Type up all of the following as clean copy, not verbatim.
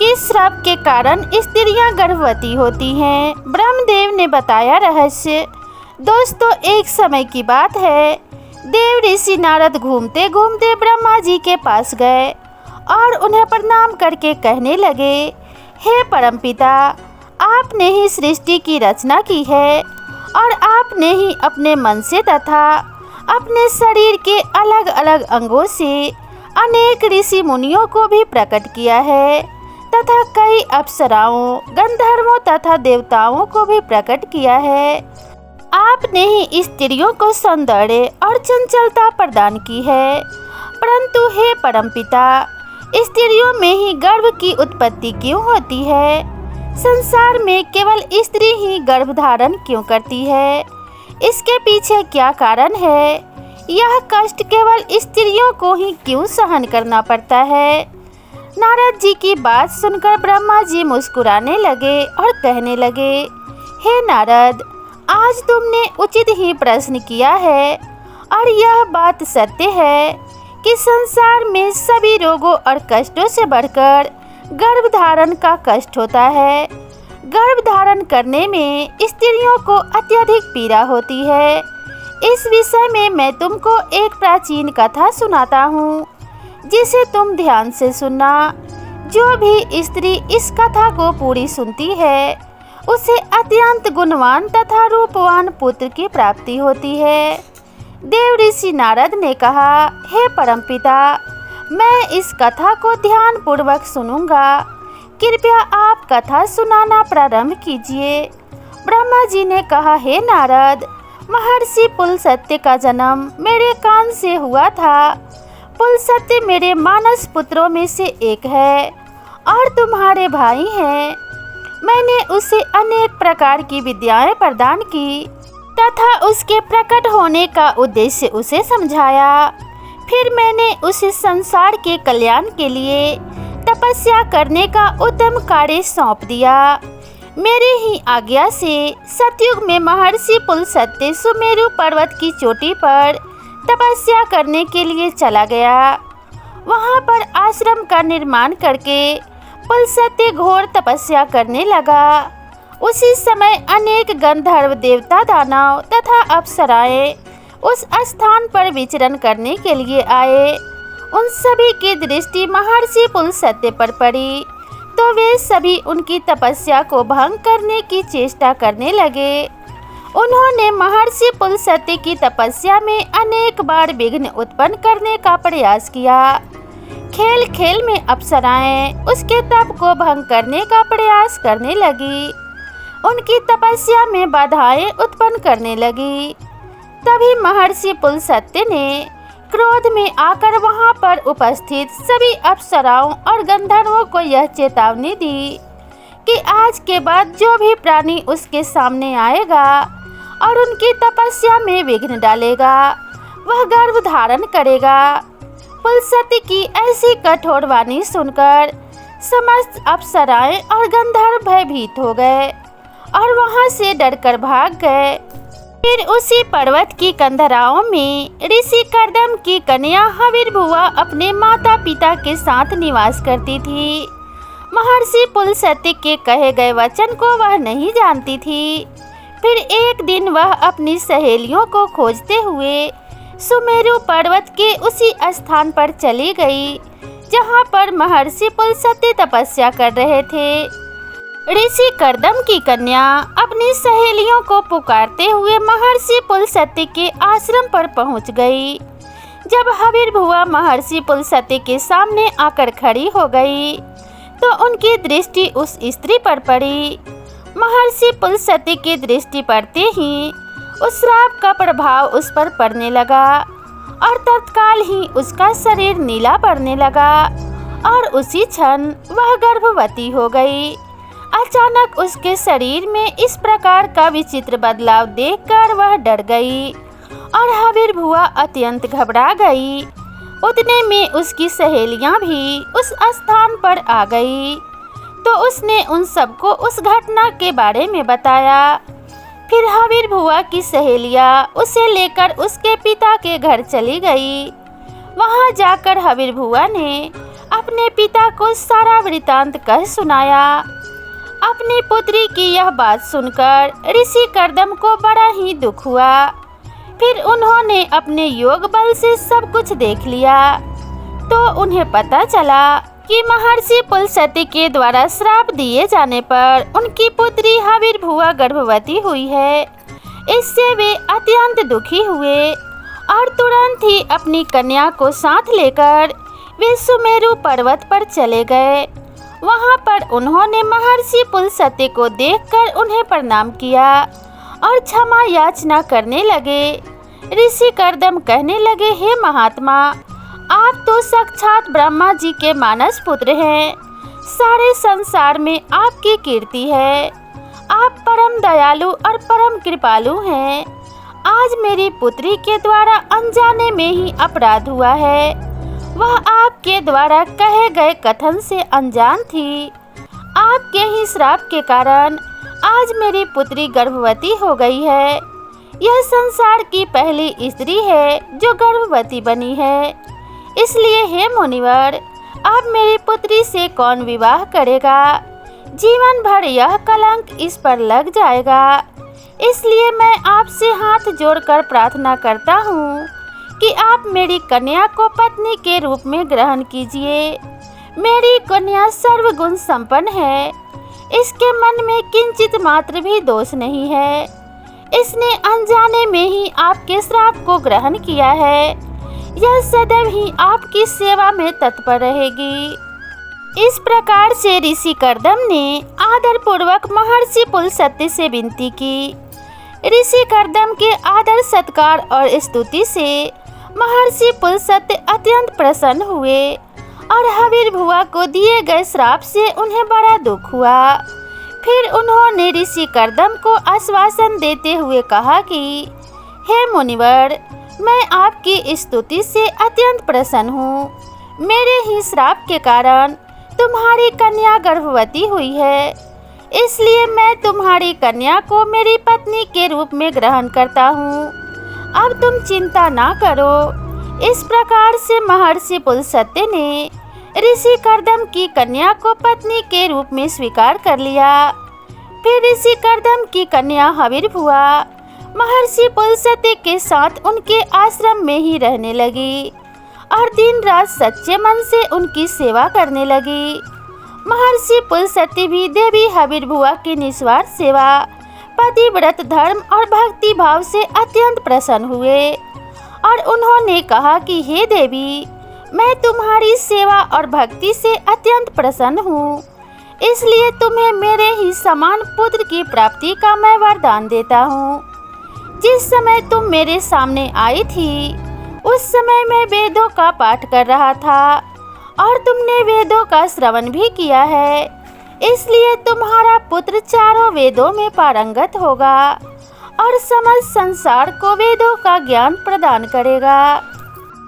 किस श्राप के कारण स्त्रियां गर्भवती होती हैं। ब्रह्मदेव ने बताया रहस्य। दोस्तों, एक समय की बात है, देव ऋषि नारद घूमते घूमते ब्रह्मा जी के पास गए और उन्हें प्रणाम करके कहने लगे, हे परमपिता, आपने ही सृष्टि की रचना की है और आपने ही अपने मन से तथा अपने शरीर के अलग अलग अंगों से अनेक ऋषि मुनियों को भी प्रकट किया है तथा कई अप्सराओं, गंधर्वों तथा देवताओं को भी प्रकट किया है। आपने ही स्त्रियों को सौंदर्य और चंचलता प्रदान की है, परंतु हे परमपिता, स्त्रियों में ही गर्भ की उत्पत्ति क्यों होती है? संसार में केवल स्त्री ही गर्भ धारण क्यों करती है? इसके पीछे क्या कारण है? यह कष्ट केवल स्त्रियों को ही क्यों सहन करना पड़ता है? नारद जी की बात सुनकर ब्रह्मा जी मुस्कुराने लगे और कहने लगे, हे नारद, आज तुमने उचित ही प्रश्न किया है और यह बात सत्य है कि संसार में सभी रोगों और कष्टों से बढ़कर गर्भ धारण का कष्ट होता है। गर्भ धारण करने में स्त्रियों को अत्यधिक पीड़ा होती है। इस विषय में मैं तुमको एक प्राचीन कथा सुनाता हूँ, जिसे तुम ध्यान से सुनना। जो भी स्त्री इस कथा को पूरी सुनती है, उसे अत्यंत गुणवान तथा रूपवान पुत्र की प्राप्ति होती है। देव ऋषि नारद ने कहा, हे परमपिता, मैं इस कथा को ध्यान पूर्वक सुनूंगा। कृपया आप कथा सुनाना प्रारंभ कीजिए। ब्रह्मा जी ने कहा, हे नारद, महर्षि पुलस्त्य का जन्म मेरे कान से हुआ था। पुलस्त्य मेरे मानस पुत्रों में से एक है और तुम्हारे भाई हैं। मैंने उसे अनेक प्रकार की विद्याएं प्रदान की तथा उसके प्रकट होने का उद्देश्य उसे समझाया। फिर मैंने उसे संसार के कल्याण के लिए तपस्या करने का उत्तम कार्य सौंप दिया। मेरे ही आज्ञा से सतयुग में महर्षि पुलस्त्य सुमेरु पर्वत की चोटी पर तपस्या करने के लिए चला गया। वहां पर आश्रम का निर्माण करके पुलस्त्य घोर तपस्या करने लगा। उसी समय अनेक गंधर्व, देवता, दानव तथा अप्सराएं उस स्थान पर विचरण करने के लिए आए। उन सभी की दृष्टि महर्षि पुलस्त्य पर पड़ी तो वे सभी उनकी तपस्या को भंग करने की चेष्टा करने लगे। उन्होंने महर्षि पुलस्त्य की तपस्या में अनेक बार विघ्न उत्पन्न करने का प्रयास किया। खेल खेल में अप्सराएं उसके तप को भंग करने का प्रयास करने लगी, उनकी तपस्या में बाधाएं उत्पन्न करने लगी। तभी महर्षि पुलस्त्य ने क्रोध में आकर वहां पर उपस्थित सभी अप्सराओं और गंधर्वों को यह चेतावनी दी कि आज के बाद जो भी प्राणी उसके सामने आएगा और उनकी तपस्या में विघ्न डालेगा, वह गर्भ धारण करेगा। पुलस्त्य की ऐसी कठोर वाणी सुनकर समस्त अप्सराएं और गंधर्व भयभीत हो गए और वहां से डरकर भाग गए। फिर उसी पर्वत की कंधराओं में ऋषि कर्दम की कन्या हविर्भुआ अपने माता पिता के साथ निवास करती थी। महर्षि पुलस्त्य के कहे गए वचन को वह नहीं जानती थी। फिर एक दिन वह अपनी सहेलियों को खोजते हुए सुमेरु पर्वत के उसी स्थान पर चली गई जहाँ पर महर्षि पुलस्त्य तपस्या कर रहे थे। ऋषि कर्दम की कन्या अपनी सहेलियों को पुकारते हुए महर्षि पुलस्त्य के आश्रम पर पहुंच गई। जब हविर्भुआ महर्षि पुलस्त्य के सामने आकर खड़ी हो गई तो उनकी दृष्टि उस स्त्री पर पड़ी। महर्षि पुलस्त्य की दृष्टि पड़ते ही उस श्राप का प्रभाव उस पर पड़ने लगा और तत्काल ही उसका शरीर नीला पड़ने लगा और उसी क्षण वह गर्भवती हो गई। अचानक उसके शरीर में इस प्रकार का विचित्र बदलाव देखकर वह डर गई और हविर्भुआ अत्यंत घबरा गई। उतने में उसकी सहेलियां भी उस स्थान पर आ गई तो उसने उन सबको उस घटना के बारे में बताया। फिर हविर्भुआ की सहेलियां उसे लेकर उसके पिता के घर चली गई। वहां जाकर हविर्भुआ ने अपने पिता को सारा वृतांत कह सुनाया। अपनी पुत्री की यह बात सुनकर ऋषि कर्दम को बड़ा ही दुख हुआ। फिर उन्होंने अपने योग बल से सब कुछ देख लिया तो उन्हें पता चला कि महर्षि पुलस्त्य के द्वारा श्राप दिए जाने पर उनकी पुत्री हविर्भुआ गर्भवती हुई है। इससे वे अत्यंत दुखी हुए और तुरंत ही अपनी कन्या को साथ लेकर वे सुमेरु पर्वत पर चले गए। वहां पर उन्होंने महर्षि पुलस्त्य को देखकर उन्हें प्रणाम किया और क्षमा याचना करने लगे। ऋषि कर्दम कहने लगे, हे महात्मा, आप तो साक्षात ब्रह्मा जी के मानस पुत्र हैं। सारे संसार में आपकी कीर्ति है। आप परम दयालु और परम कृपालु हैं। आज मेरी पुत्री के द्वारा अनजाने में ही अपराध हुआ है। वह आपके द्वारा कहे गए कथन से अनजान थी। आपके ही श्राप के कारण आज मेरी पुत्री गर्भवती हो गई है। यह संसार की पहली स्त्री है जो गर्भवती बनी है। इसलिए हे मुनिवर, अब मेरी पुत्री से कौन विवाह करेगा? जीवन भर यह कलंक इस पर लग जाएगा। इसलिए मैं आपसे हाथ जोड़कर प्रार्थना करता हूँ कि आप मेरी कन्या को पत्नी के रूप में ग्रहण कीजिए। मेरी कन्या सर्वगुण संपन्न है। इसके मन में किंचित मात्र भी दोष नहीं है। इसने अनजाने में ही आपके श्राप को ग्रहण किया है। यह सदैव ही आपकी सेवा में तत्पर रहेगी। इस प्रकार से ऋषि कर्दम ने आदर पूर्वक महर्षि पुलस्त्य से विनती की। ऋषि कर्दम के आदर सत्कार और स्तुति से महर्षि पुलस्त्य अत्यंत प्रसन्न हुए और हविर्भुआ को दिए गए श्राप से उन्हें बड़ा दुख हुआ। फिर उन्होंने ऋषि कर्दम को आश्वासन देते हुए कहा कि हे मुनिवर, मैं आपकी स्तुति से अत्यंत प्रसन्न हूँ। मेरे ही श्राप के कारण तुम्हारी कन्या गर्भवती हुई है। इसलिए मैं तुम्हारी कन्या को मेरी पत्नी के रूप में ग्रहण करता हूँ। अब तुम चिंता ना करो। इस प्रकार से महर्षि पुलस्त्य ने ऋषि कर्दम की कन्या को पत्नी के रूप में स्वीकार कर लिया। फिर ऋषि कर्दम की कन्या हविर्भुआ महर्षि पुलस्त्य के साथ उनके आश्रम में ही रहने लगी और दिन रात सच्चे मन से उनकी सेवा करने लगी। महर्षि पुलस्त्य भी देवी हविर्भुआ की निस्वार्थ सेवा, पतिव्रत धर्म और भक्ति भाव से अत्यंत प्रसन्न हुए और उन्होंने कहा कि हे देवी, मैं तुम्हारी सेवा और भक्ति से अत्यंत प्रसन्न हूँ। इसलिए तुम्हें मेरे ही समान पुत्र की प्राप्ति का मैं वरदान देता हूँ। जिस समय तुम मेरे सामने आई थी उस समय मैं वेदों का पाठ कर रहा था और तुमने वेदों का श्रवण भी किया है। इसलिए तुम्हारा पुत्र चारों वेदों में पारंगत होगा और समस्त संसार को वेदों का ज्ञान प्रदान करेगा।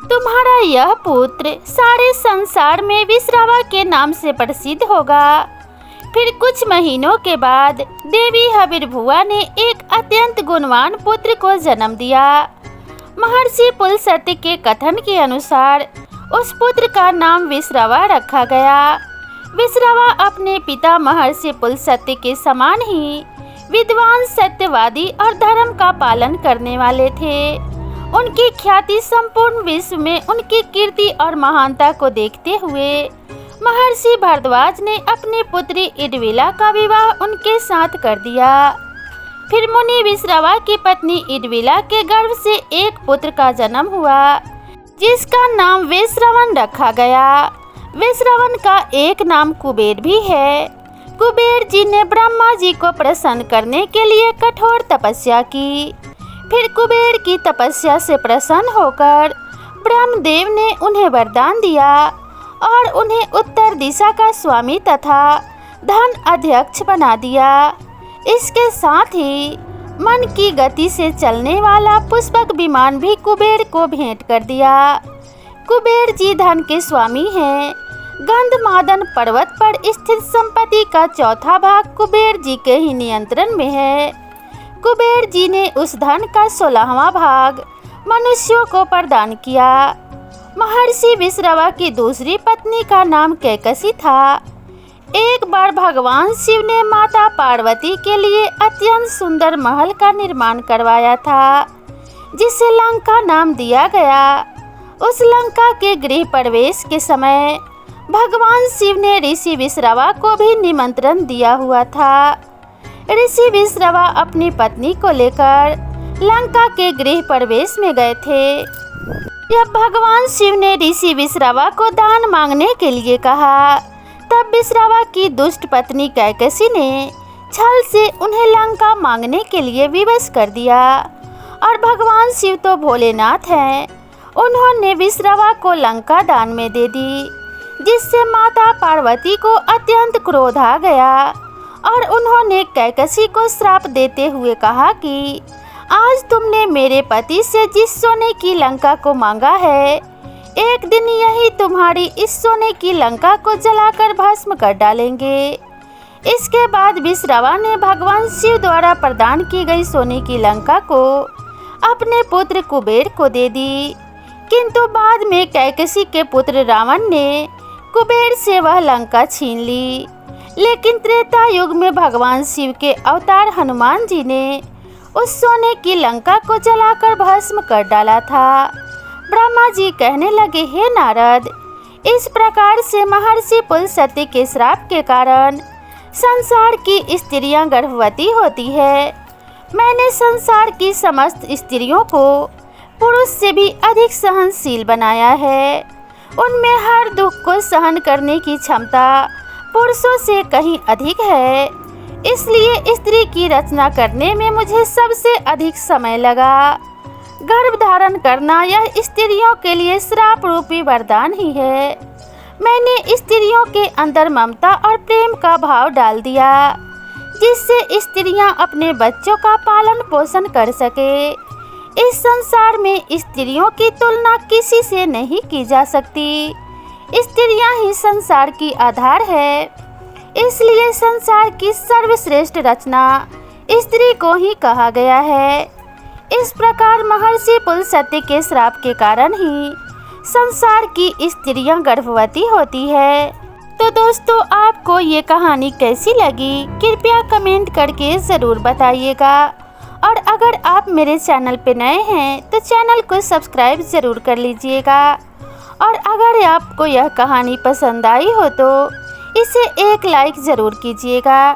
तुम्हारा यह पुत्र सारे संसार में विश्रवा के नाम से प्रसिद्ध होगा। फिर कुछ महीनों के बाद देवी हविर्भुआ ने एक अत्यंत गुणवान पुत्र को जन्म दिया। महर्षि पुलस्त्य के कथन के अनुसार उस पुत्र का नाम विश्रवा रखा गया। विश्रवा अपने पिता महर्षि पुलस्त्य के समान ही विद्वान, सत्यवादी और धर्म का पालन करने वाले थे। उनकी ख्याति संपूर्ण विश्व में उनकी कीर्ति और महानता को देखते हुए महर्षि भारद्वाज ने अपनी पुत्री इडविला का विवाह उनके साथ कर दिया। फिर मुनि विश्रवा की पत्नी इडविला के गर्भ से एक पुत्र का जन्म हुआ जिसका नाम वैश्रवण रखा गया। वैश्रवण का एक नाम कुबेर भी है। कुबेर जी ने ब्रह्मा जी को प्रसन्न करने के लिए कठोर तपस्या की। फिर कुबेर की तपस्या से प्रसन्न होकर ब्रह्मदेव ने उन्हें वरदान दिया और उन्हें उत्तर दिशा का स्वामी तथा धन अध्यक्ष बना दिया। इसके साथ ही मन की गति से चलने वाला पुष्पक विमान भी कुबेर को भेंट कर दिया। कुबेर जी धन के स्वामी हैं। गंधमादन पर्वत पर स्थित संपत्ति का चौथा भाग कुबेर जी के ही नियंत्रण में है। कुबेर जी ने उस धन का 16वां भाग मनुष्यों को प्रदान किया। महर्षि विश्रवा की दूसरी पत्नी का नाम कैकसी था। एक बार भगवान शिव ने माता पार्वती के लिए अत्यंत सुंदर महल का निर्माण करवाया था, जिसे लंका नाम दिया गया। उस लंका के गृह प्रवेश के समय भगवान शिव ने ऋषि विश्रवा को भी निमंत्रण दिया हुआ था। ऋषि विश्रवा अपनी पत्नी को लेकर लंका के गृह प्रवेश में गए थे। जब भगवान शिव ने ऋषि विश्रवा को दान मांगने के लिए कहा, तब विश्रवा की दुष्ट पत्नी कैकसी ने छल से उन्हें लंका मांगने के लिए विवश कर दिया। और भगवान शिव तो भोलेनाथ हैं, उन्होंने विश्रवा को लंका दान में दे दी, जिससे माता पार्वती को अत्यंत क्रोध आ गया और उन्होंने कैकसी को श्राप देते हुए कहा कि आज तुमने मेरे पति से जिस सोने की लंका को मांगा है, एक दिन यही तुम्हारी इस सोने की लंका को जलाकर भस्म कर डालेंगे। इसके बाद विश्रवा ने भगवान शिव द्वारा प्रदान की गई सोने की लंका को अपने पुत्र कुबेर को दे दी, किंतु बाद में कैकसी के पुत्र रावण ने कुबेर से वह लंका छीन ली। लेकिन त्रेता युग में भगवान शिव के अवतार हनुमान जी ने उस सोने की लंका को जलाकर भस्म कर डाला था। ब्रह्मा जी कहने लगे, हे नारद, इस प्रकार से महर्षि पुलस्त्य के श्राप के कारण संसार की स्त्रियां गर्भवती होती है। मैंने संसार की समस्त स्त्रियों को पुरुष से भी अधिक सहनशील बनाया है। उनमें हर दुख को सहन करने की क्षमता पुरुषों से कहीं अधिक है। इसलिए स्त्री की रचना करने में मुझे सबसे अधिक समय लगा। गर्भ धारण करना यह स्त्रियों के लिए श्राप रूपी वरदान ही है। मैंने स्त्रियों के अंदर ममता और प्रेम का भाव डाल दिया, जिससे स्त्रियां अपने बच्चों का पालन पोषण कर सके। इस संसार में स्त्रियों की तुलना किसी से नहीं की जा सकती। स्त्रियां ही संसार की आधार है, इसलिए संसार की सर्वश्रेष्ठ रचना स्त्री को ही कहा गया है। इस प्रकार महर्षि पुलस्त्य के श्राप के कारण ही संसार की स्त्रियां गर्भवती होती है। तो दोस्तों, आपको ये कहानी कैसी लगी, कृपया कमेंट करके ज़रूर बताइएगा। और अगर आप मेरे चैनल पे नए हैं तो चैनल को सब्सक्राइब ज़रूर कर लीजिएगा। और अगर आपको यह कहानी पसंद आई हो तो इसे एक लाइक ज़रूर कीजिएगा।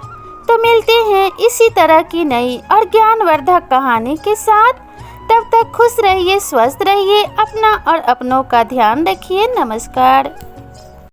तो मिलते हैं इसी तरह की नई और ज्ञानवर्धक कहानी के साथ। तब तक खुश रहिए, स्वस्थ रहिए, अपना और अपनों का ध्यान रखिए। नमस्कार।